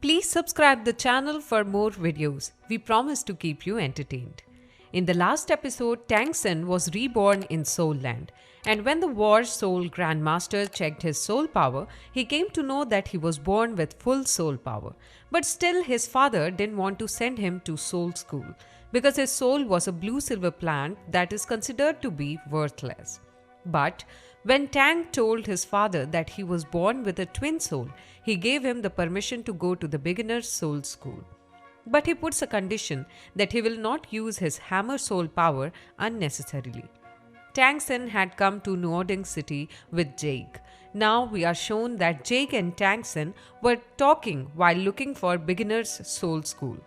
Please subscribe the channel for more videos. We promise to keep you entertained. In the last episode, Tang San was reborn in Soul Land, and when the War Soul Grandmaster checked his soul power, he came to know that he was born with full soul power. But still, his father didn't want to send him to soul school because his soul was a blue-silver plant that is considered to be worthless. But when Tang told his father that he was born with a twin soul, he gave him the permission to go to the beginner's soul school. But he puts a condition that he will not use his hammer soul power unnecessarily. Tang San had come to Nuoding City with Jake. Now we are shown that Jake and Tang San were talking while looking for beginner's soul school.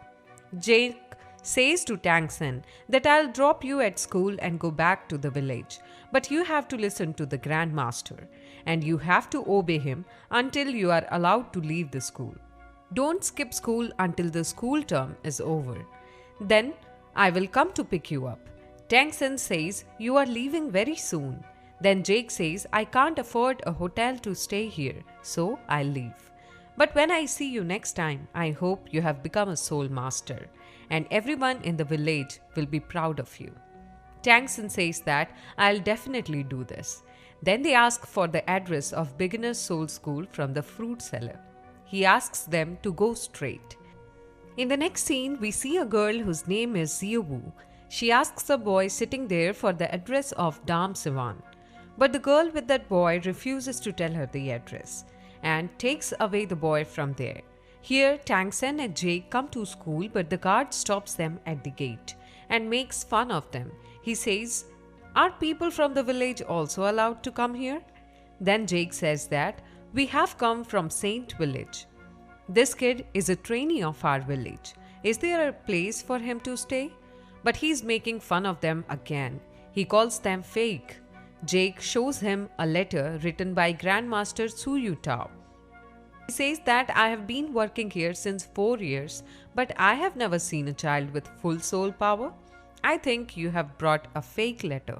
Jake says to Tang San that I'll drop you at school and go back to the village, but you have to listen to the Grandmaster and you have to obey him until you are allowed to leave the school. Don't skip school until the school term is over. Then I will come to pick you up. Tang San says you are leaving very soon. Then Jake says I can't afford a hotel to stay here, so I'll leave. But when I see you next time, I hope you have become a soul master and everyone in the village will be proud of you. Tang San says that I'll definitely do this. Then they ask for the address of beginner's soul school from the fruit seller. He asks them to go straight. In the next scene, we see a girl whose name is Xue Wu. She asks a boy sitting there for the address of Dam Sivan. But the girl with that boy refuses to tell her the address and takes away the boy from there. Here, Tang San and Jake come to school, but the guard stops them at the gate and makes fun of them. He says, "Are people from the village also allowed to come here?" Then Jake says that, "We have come from Saint Village. This kid is a trainee of our village. Is there a place for him to stay?" But he's making fun of them again. He calls them fake. Jake shows him a letter written by Grandmaster Xue Tao. He says that I have been working here since 4 years, but I have never seen a child with full soul power. I think you have brought a fake letter.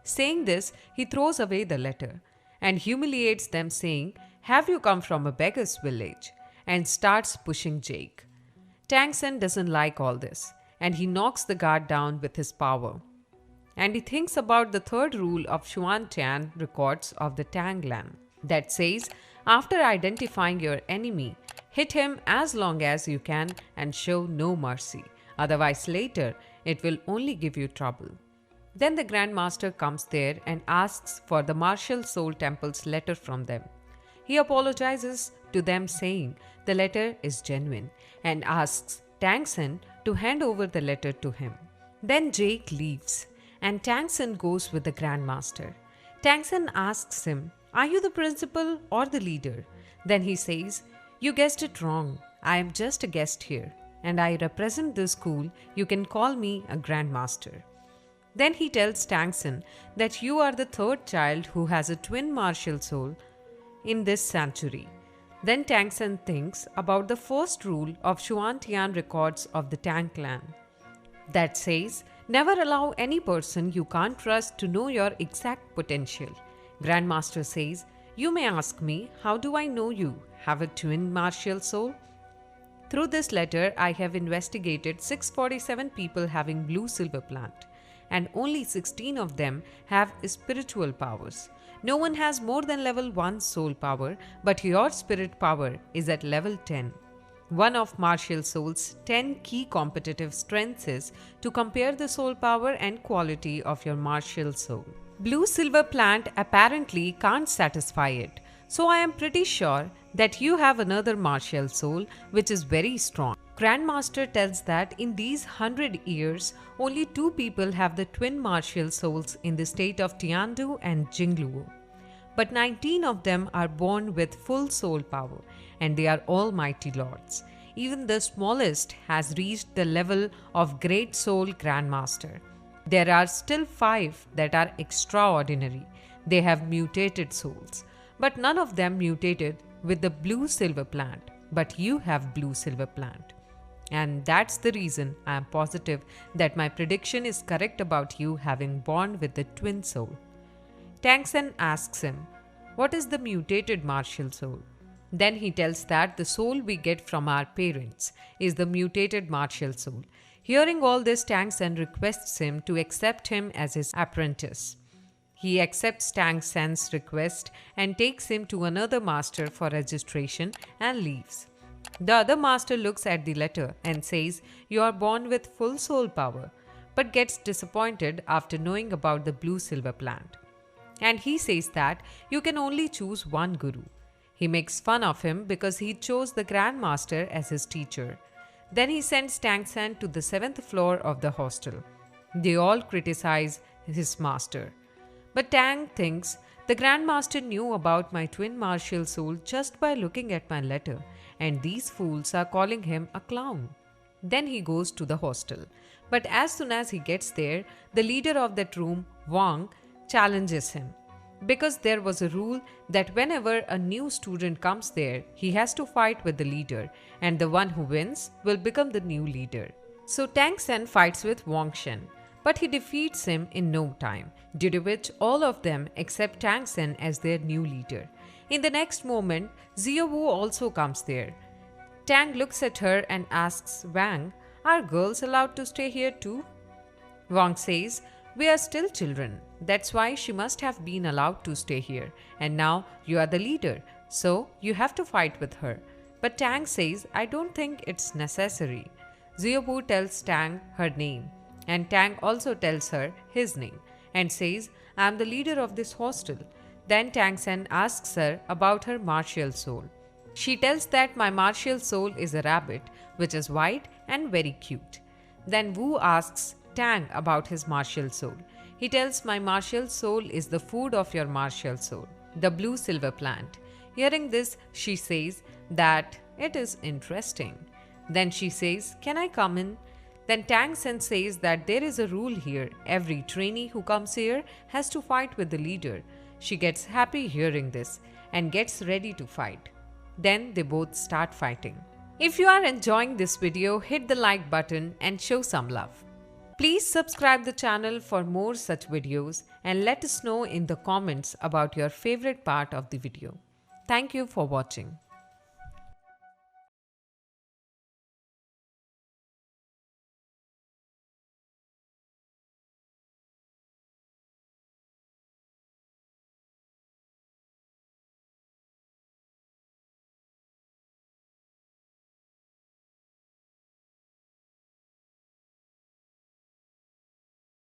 Saying this, he throws away the letter and humiliates them, saying, "Have you come from a beggar's village?" and starts pushing Jake. Tang San doesn't like all this and he knocks the guard down with his power. And he thinks about the third rule of Xuantian records of the Tang Clan that says, after identifying your enemy, hit him as long as you can and show no mercy. Otherwise later, it will only give you trouble. Then the Grandmaster comes there and asks for the Martial Soul Temple's letter from them. He apologizes to them, saying the letter is genuine, and asks Tang San to hand over the letter to him. Then Jake leaves and Tang San goes with the Grandmaster. Tang San asks him, "Are you the principal or the leader?" Then he says, "You guessed it wrong. I am just a guest here and I represent the school. You can call me a Grandmaster." Then he tells Tang San that you are the third child who has a twin martial soul in this century. Then Tang San thinks about the first rule of Xuantian records of the Tang Clan that says, never allow any person you can't trust to know your exact potential. Grandmaster says, "You may ask me, how do I know you have a twin martial soul?" Through this letter, I have investigated 647 people having blue silver plant, and only 16 of them have spiritual powers. No one has more than level 1 soul power, but your spirit power is at level 10. One of martial soul's 10 key competitive strengths is to compare the soul power and quality of your martial soul. Blue silver plant apparently can't satisfy it, so I am pretty sure that you have another martial soul which is very strong. Grandmaster tells that in these 100 years, only 2 people have the twin martial souls in the state of Tiandu and Jingluo. But 19 of them are born with full soul power, and they are all mighty lords. Even the smallest has reached the level of Great Soul Grandmaster. There are still 5 that are extraordinary. They have mutated souls, but none of them mutated with the blue silver plant. But you have blue silver plant. And that's the reason I am positive that my prediction is correct about you having born with the twin soul. Tang San asks him, "What is the mutated martial soul?" Then he tells that the soul we get from our parents is the mutated martial soul. Hearing all this, Tang San requests him to accept him as his apprentice. He accepts Tang San's request and takes him to another master for registration and leaves. The other master looks at the letter and says, "You are born with full soul power," but gets disappointed after knowing about the blue silver plant. And he says that you can only choose one guru. He makes fun of him because he chose the Grand Master as his teacher. Then he sends Tang San to the 7th floor of the hostel. They all criticize his master. But Tang thinks, the Grand Master knew about my twin martial soul just by looking at my letter, and these fools are calling him a clown. Then he goes to the hostel. But as soon as he gets there, the leader of that room, Wang, challenges him. Because there was a rule that whenever a new student comes there, he has to fight with the leader, and the one who wins will become the new leader. So Tang San fights with Wang Shen, but he defeats him in no time, due to which all of them accept Tang San as their new leader. In the next moment, Xue Wu also comes there. Tang looks at her and asks Wang, "Are girls allowed to stay here too?" Wang says, "We are still children. That's why she must have been allowed to stay here. And now you are the leader, so you have to fight with her." But Tang says, "I don't think it's necessary." Xue Wu tells Tang her name, and Tang also tells her his name and says, "I am the leader of this hostel." Then Tang San asks her about her martial soul. She tells that my martial soul is a rabbit, which is white and very cute. Then Wu asks Tang about his martial soul. He tells, "My martial soul is the food of your martial soul, the blue silver plant." Hearing this, she says that it is interesting. Then she says, "Can I come in?" Then Tang San says that there is a rule here. Every trainee who comes here has to fight with the leader. She gets happy hearing this and gets ready to fight. Then they both start fighting. If you are enjoying this video, hit the like button and show some love. Please subscribe the channel for more such videos and let us know in the comments about your favorite part of the video. Thank you for watching.